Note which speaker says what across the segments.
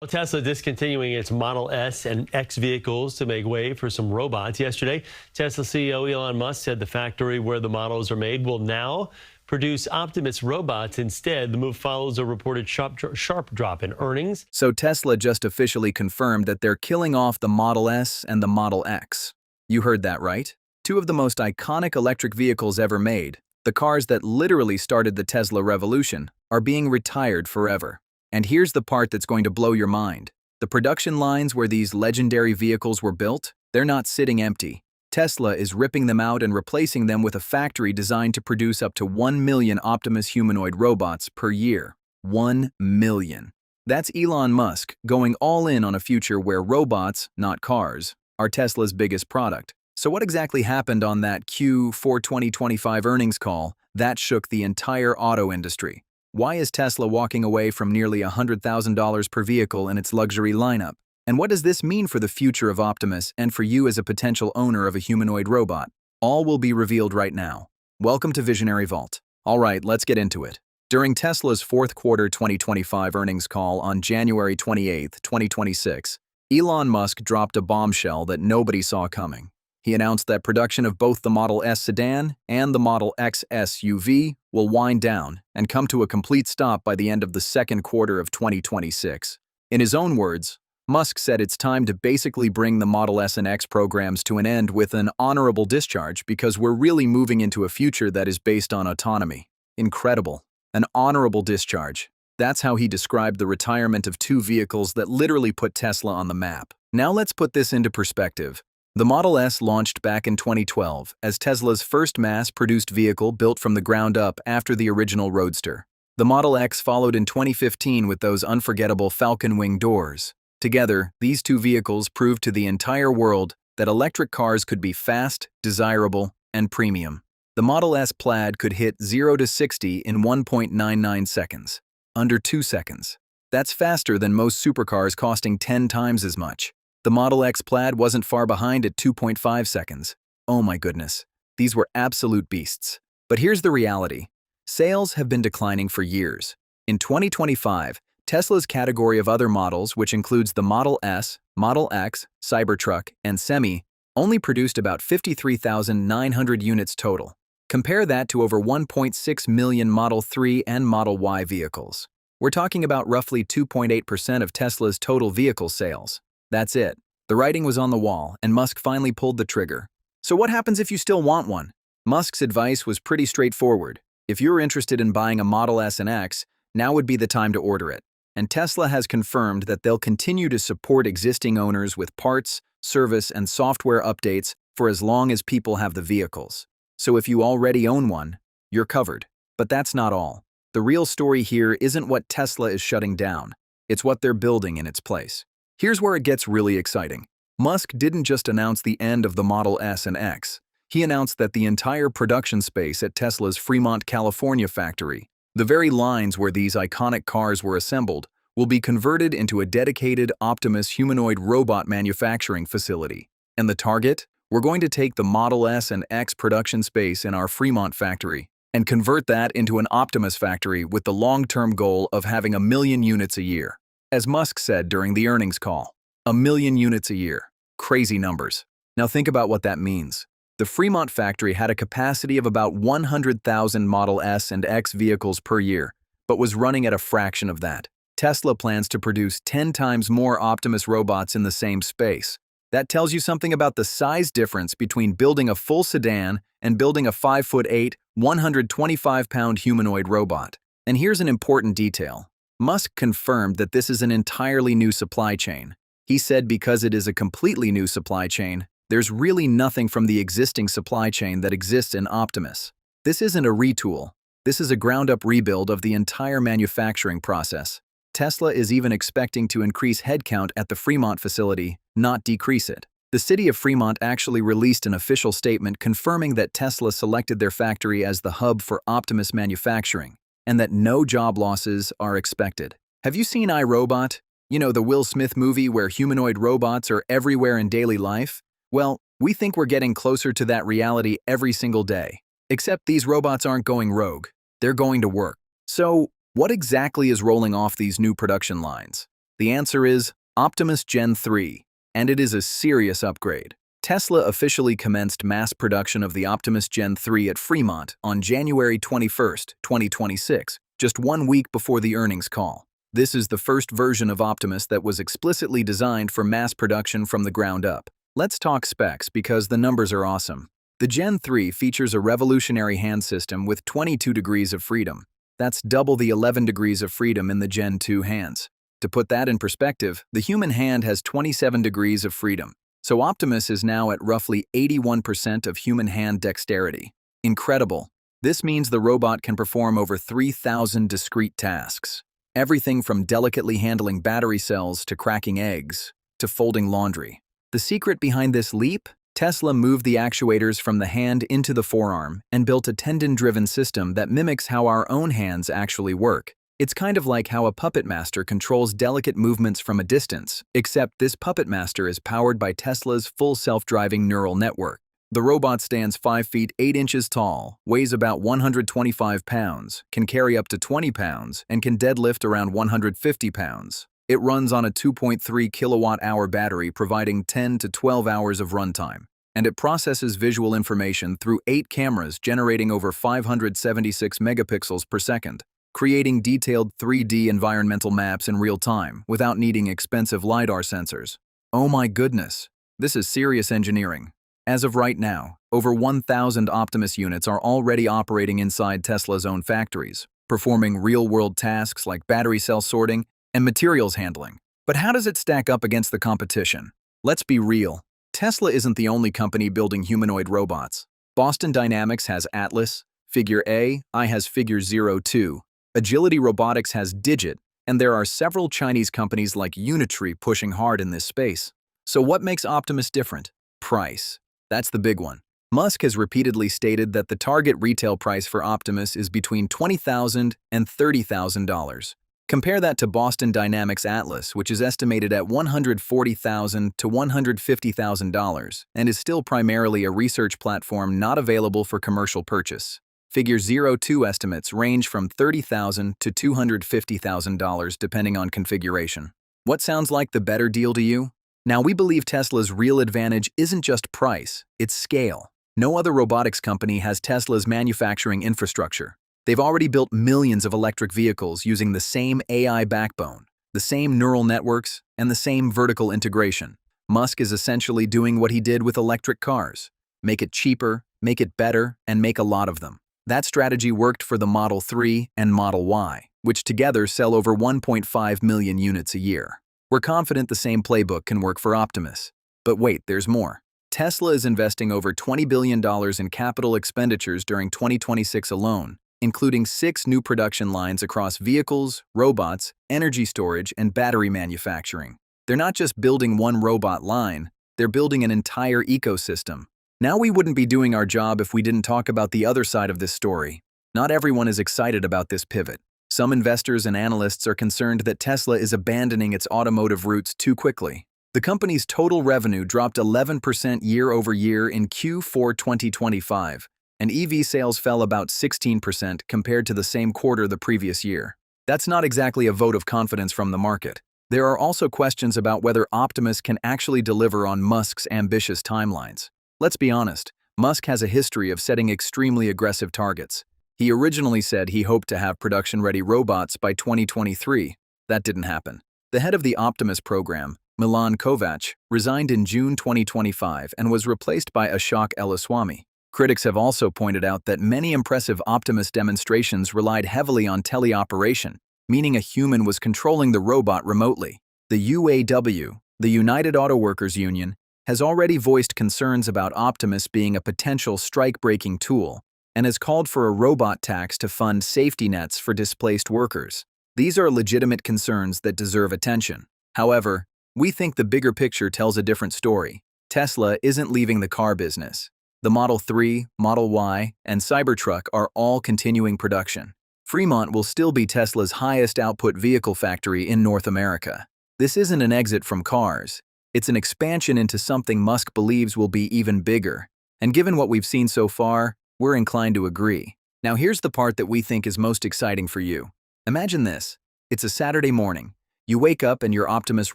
Speaker 1: Well, Tesla discontinuing its Model S and X vehicles to make way for some robots. Yesterday, Tesla CEO Elon Musk said the factory where the models are made will now produce Optimus robots instead. The move follows a reported sharp drop in earnings.
Speaker 2: So Tesla just officially confirmed that they're killing off the Model S and the Model X. You heard that right? Two of the most iconic electric vehicles ever made, the cars that literally started the Tesla revolution, are being retired forever. And here's the part that's going to blow your mind. The production lines where these legendary vehicles were built, they're not sitting empty. Tesla is ripping them out and replacing them with a factory designed to produce up to 1 million Optimus humanoid robots per year. 1 million. That's Elon Musk going all in on a future where robots, not cars, are Tesla's biggest product. So what exactly happened on that Q4 2025 earnings call that shook the entire auto industry? Why is Tesla walking away from nearly $100,000 per vehicle in its luxury lineup? And what does this mean for the future of Optimus and for you as a potential owner of a humanoid robot? All will be revealed right now. Welcome to Visionary Vault. All right, let's get into it. During Tesla's fourth quarter 2025 earnings call on January 28, 2026, Elon Musk dropped a bombshell that nobody saw coming. He announced that production of both the Model S sedan and the Model X SUV will wind down and come to a complete stop by the end of the second quarter of 2026. In his own words, Musk said it's time to basically bring the Model S and X programs to an end with an honorable discharge because we're really moving into a future that is based on autonomy. Incredible. An honorable discharge. That's how he described the retirement of two vehicles that literally put Tesla on the map. Now let's put this into perspective. The Model S launched back in 2012 as Tesla's first mass-produced vehicle built from the ground up after the original Roadster. The Model X followed in 2015 with those unforgettable Falcon Wing doors. Together, these two vehicles proved to the entire world that electric cars could be fast, desirable, and premium. The Model S Plaid could hit 0 to 60 in 1.99 seconds, under 2 seconds. That's faster than most supercars costing 10 times as much. The Model X Plaid wasn't far behind at 2.5 seconds. Oh my goodness, these were absolute beasts. But here's the reality. Sales have been declining for years. In 2025, Tesla's category of other models, which includes the Model S, Model X, Cybertruck, and Semi, only produced about 53,900 units total. Compare that to over 1.6 million Model 3 and Model Y vehicles. We're talking about roughly 2.8% of Tesla's total vehicle sales. That's it. The writing was on the wall, and Musk finally pulled the trigger. So what happens if you still want one? Musk's advice was pretty straightforward. If you're interested in buying a Model S and X, now would be the time to order it. And Tesla has confirmed that they'll continue to support existing owners with parts, service, and software updates for as long as people have the vehicles. So if you already own one, you're covered. But that's not all. The real story here isn't what Tesla is shutting down. It's what they're building in its place. Here's where it gets really exciting. Musk didn't just announce the end of the Model S and X. He announced that the entire production space at Tesla's Fremont, California factory, the very lines where these iconic cars were assembled, will be converted into a dedicated Optimus humanoid robot manufacturing facility. And the target? We're going to take the Model S and X production space in our Fremont factory and convert that into an Optimus factory with the long-term goal of having 1 million units a year. As Musk said during the earnings call, 1 million units a year. Crazy numbers. Now think about what that means. The Fremont factory had a capacity of about 100,000 Model S and X vehicles per year, but was running at a fraction of that. Tesla plans to produce 10 times more Optimus robots in the same space. That tells you something about the size difference between building a full sedan and building a 5'8", 125-pound humanoid robot. And here's an important detail. Musk confirmed that this is an entirely new supply chain. He said because it is a completely new supply chain, there's really nothing from the existing supply chain that exists in Optimus. This isn't a retool. This is a ground-up rebuild of the entire manufacturing process. Tesla is even expecting to increase headcount at the Fremont facility, not decrease it. The city of Fremont actually released an official statement confirming that Tesla selected their factory as the hub for Optimus manufacturing, and that no job losses are expected. Have you seen iRobot? You know, the Will Smith movie where humanoid robots are everywhere in daily life? Well, we think we're getting closer to that reality every single day. Except these robots aren't going rogue. They're going to work. So, what exactly is rolling off these new production lines? The answer is Optimus Gen 3, and it is a serious upgrade. Tesla officially commenced mass production of the Optimus Gen 3 at Fremont on January 21, 2026, just 1 week before the earnings call. This is the first version of Optimus that was explicitly designed for mass production from the ground up. Let's talk specs because the numbers are awesome. The Gen 3 features a revolutionary hand system with 22 degrees of freedom. That's double the 11 degrees of freedom in the Gen 2 hands. To put that in perspective, the human hand has 27 degrees of freedom. So Optimus is now at roughly 81% of human hand dexterity. Incredible. This means the robot can perform over 3,000 discrete tasks. Everything from delicately handling battery cells to cracking eggs to folding laundry. The secret behind this leap? Tesla moved the actuators from the hand into the forearm and built a tendon-driven system that mimics how our own hands actually work. It's kind of like how a puppet master controls delicate movements from a distance, except this puppet master is powered by Tesla's full self-driving neural network. The robot stands 5 feet 8 inches tall, weighs about 125 pounds, can carry up to 20 pounds, and can deadlift around 150 pounds. It runs on a 2.3 kilowatt-hour battery, providing 10 to 12 hours of runtime. And it processes visual information through 8 cameras generating over 576 megapixels per second, creating detailed 3D environmental maps in real time without needing expensive LiDAR sensors. Oh my goodness, this is serious engineering. As of right now, over 1,000 Optimus units are already operating inside Tesla's own factories, performing real-world tasks like battery cell sorting and materials handling. But how does it stack up against the competition? Let's be real. Tesla isn't the only company building humanoid robots. Boston Dynamics has Atlas, Figure A, I has Figure 02, Agility Robotics has Digit, and there are several Chinese companies like Unitree pushing hard in this space. So what makes Optimus different? Price. That's the big one. Musk has repeatedly stated that the target retail price for Optimus is between $20,000 and $30,000. Compare that to Boston Dynamics Atlas, which is estimated at $140,000 to $150,000 and is still primarily a research platform not available for commercial purchase. Figure 02 estimates range from $30,000 to $250,000 depending on configuration. What sounds like the better deal to you? Now, we believe Tesla's real advantage isn't just price, it's scale. No other robotics company has Tesla's manufacturing infrastructure. They've already built millions of electric vehicles using the same AI backbone, the same neural networks, and the same vertical integration. Musk is essentially doing what he did with electric cars. Make it cheaper, make it better, and make a lot of them. That strategy worked for the Model 3 and Model Y, which together sell over 1.5 million units a year. We're confident the same playbook can work for Optimus. But wait, there's more. Tesla is investing over $20 billion in capital expenditures during 2026 alone, including 6 new production lines across vehicles, robots, energy storage, and battery manufacturing. They're not just building one robot line, they're building an entire ecosystem. Now, we wouldn't be doing our job if we didn't talk about the other side of this story. Not everyone is excited about this pivot. Some investors and analysts are concerned that Tesla is abandoning its automotive roots too quickly. The company's total revenue dropped 11% year-over-year in Q4 2025, and EV sales fell about 16% compared to the same quarter the previous year. That's not exactly a vote of confidence from the market. There are also questions about whether Optimus can actually deliver on Musk's ambitious timelines. Let's be honest, Musk has a history of setting extremely aggressive targets. He originally said he hoped to have production-ready robots by 2023. That didn't happen. The head of the Optimus program, Milan Kovac, resigned in June 2025 and was replaced by Ashok Elaswamy. Critics have also pointed out that many impressive Optimus demonstrations relied heavily on teleoperation, meaning a human was controlling the robot remotely. The UAW, the United Auto Workers Union, has already voiced concerns about Optimus being a potential strike-breaking tool and has called for a robot tax to fund safety nets for displaced workers. These are legitimate concerns that deserve attention. However, we think the bigger picture tells a different story. Tesla isn't leaving the car business. The Model 3, Model Y, and Cybertruck are all continuing production. Fremont will still be Tesla's highest output vehicle factory in North America. This isn't an exit from cars. It's an expansion into something Musk believes will be even bigger. And given what we've seen so far, we're inclined to agree. Now, here's the part that we think is most exciting for you. Imagine this. It's a Saturday morning. You wake up and your Optimus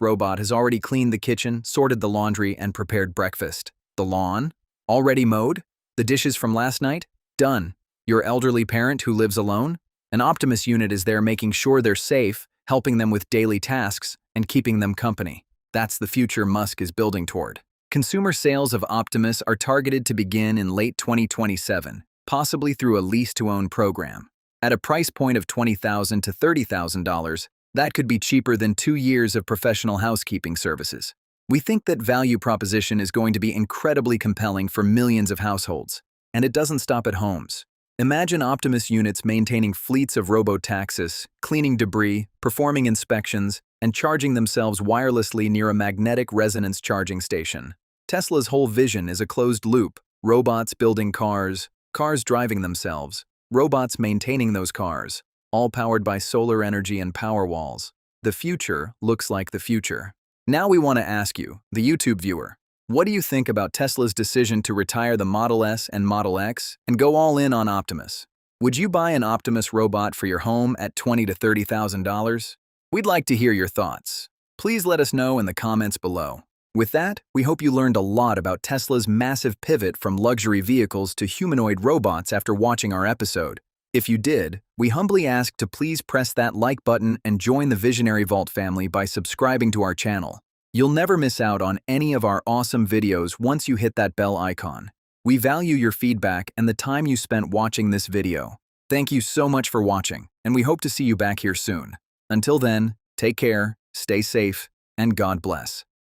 Speaker 2: robot has already cleaned the kitchen, sorted the laundry, and prepared breakfast. The lawn? Already mowed? The dishes from last night? Done. Your elderly parent who lives alone? An Optimus unit is there making sure they're safe, helping them with daily tasks, and keeping them company. That's the future Musk is building toward. Consumer sales of Optimus are targeted to begin in late 2027, possibly through a lease-to-own program. At a price point of $20,000 to $30,000, that could be cheaper than 2 years of professional housekeeping services. We think that value proposition is going to be incredibly compelling for millions of households. And it doesn't stop at homes. Imagine Optimus units maintaining fleets of robotaxis, cleaning debris, performing inspections, and charging themselves wirelessly near a magnetic resonance charging station. Tesla's whole vision is a closed loop: robots building cars, cars driving themselves, robots maintaining those cars, all powered by solar energy and power walls. The future looks like the future. Now we want to ask you, the YouTube viewer, what do you think about Tesla's decision to retire the Model S and Model X and go all in on Optimus? Would you buy an Optimus robot for your home at $20,000 to $30,000? We'd like to hear your thoughts. Please let us know in the comments below. With that, we hope you learned a lot about Tesla's massive pivot from luxury vehicles to humanoid robots after watching our episode. If you did, we humbly ask to please press that like button and join the Visionary Vault family by subscribing to our channel. You'll never miss out on any of our awesome videos once you hit that bell icon. We value your feedback and the time you spent watching this video. Thank you so much for watching, and we hope to see you back here soon. Until then, take care, stay safe, and God bless.